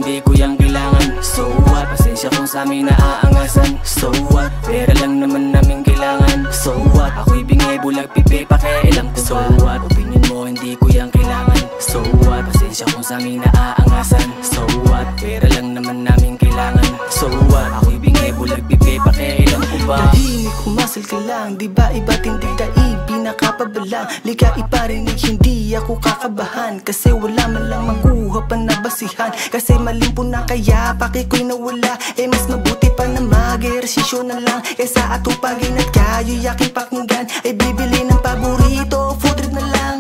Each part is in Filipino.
hindi ko yang kailangan. So what? Pasensya kung sa amin naaangasan. So what? Pera lang naman namin kailangan. So what? Ako'y bingay, bulag, pipi, pakialam ko ba? So what? Opinion mo hindi ko yang kailangan. So what? Pasensya kung sa amin naaangasan. So what? Pera lang naman namin kailangan. So what? Ako'y bingay, bulag, pipi, pakialam ko ba? Tahimik, humasal ka lang, di ba iba tindig daig, pinakapabalang ligay parinig, hindi ako kakabahan. Kasi wala man lang makuha pa na basihan. Kasi malimpo na kaya pakiko'y nawala. Mas mabuti pa na mag-ehersisyo na lang kaysa atupagin at kayo'y aking pakinggan. Bibili ng paborito, food trip na lang.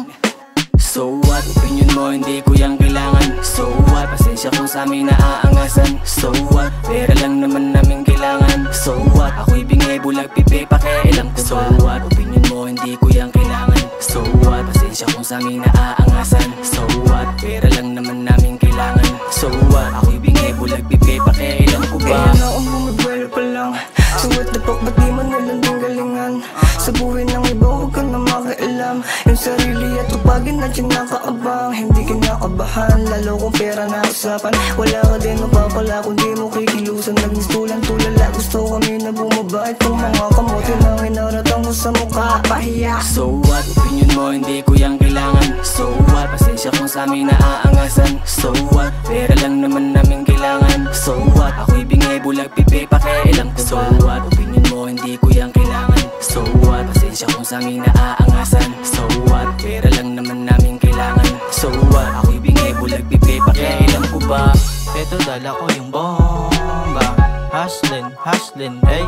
So what? Opinion mo hindi ko yang kailangan. So what? Pasensya kung sa amin naaangasan. So what? Pera lang naman namin kailangan. So what? Ako'y bingay, bulag, pipi, pakialam ko ba? So what? Opinion mo hindi ko yang kailangan. So what? Pasensya kung sa amin naaangasan. So what? Pera lang naman namin kailangan. So what? Ako'y bingay, bulag, pipi, pakialam ko ba? Kaya na akong bumibwelo pa lang. So what the fuck, ba't di mo nalang din galingan? Sa buhay ng iba, huwag ka na makialam. Yung sarili at tupagin na dyan nakaabang. Hindi ka nakabahan, lalo kung pera na usapan. Wala ka din mapapala kung di mo kikilusan. Nagmistulan tulala, gusto kami na bumaba. Itong mga kamote na inaratang mo sa mukha, pahiya. So what? Opinion mo hindi ko yang kailangan. So what? Pasensya kung sa amin naaangasan. So what? Pera lang naman namin kailangan. So what? Ako'y bingay, bulag, pipi, pakialam ko ba? So what? Opinion mo hindi ko yang kailangan. So what? Pasensya kung sa amin naaangasan. So what? Pera lang naman namin kailangan. So what? Ako'y bingay, bulag, pipi, pakialam ko ba? Eto dala ko yung bomba. Hustlin, hustlin, hey,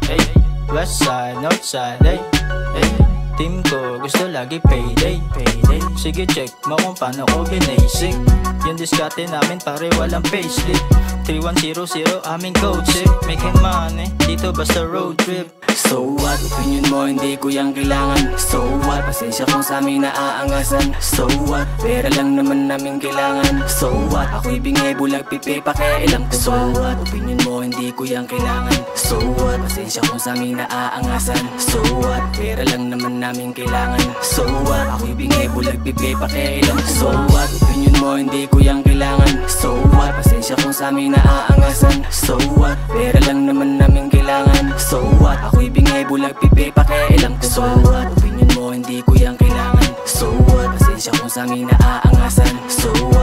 hey. West side, north side, hey, hey. Team ko gusto lagi payday, payday. Sige check mo kung paano ko binasic. Yung diskarte namin pare walang payslip. 3100 aming coach eh. Making money, dito basta road trip. So what? Opinion mo hindi ko yang kailangan. So what? Pasensya kung sa amin naaangasan. So what? Pera lang naman namin kailangan. So what? Ako'y bingay, bulag, pipi, pakialam ko ba? So what? Opinion mo hindi ko yang kailangan. So what? Pasensya kung sa amin naaangasan. So what? Pera lang naman namin kailangan. So what? Ako'y bingay, bulag, pipi, pakialam ko ba? So what? Opinion mo hindi ko yang kailangan. So what? Pasensya kung sa amin naaangasan. So what? Pera lang naman namin kailangan. So what? Ako'y bingay, bulag, pipi, pakialam ko ba? So what? Opinion mo hindi ko yang kailangan. So what? Pasensya kung sa amin naaangasan. So what?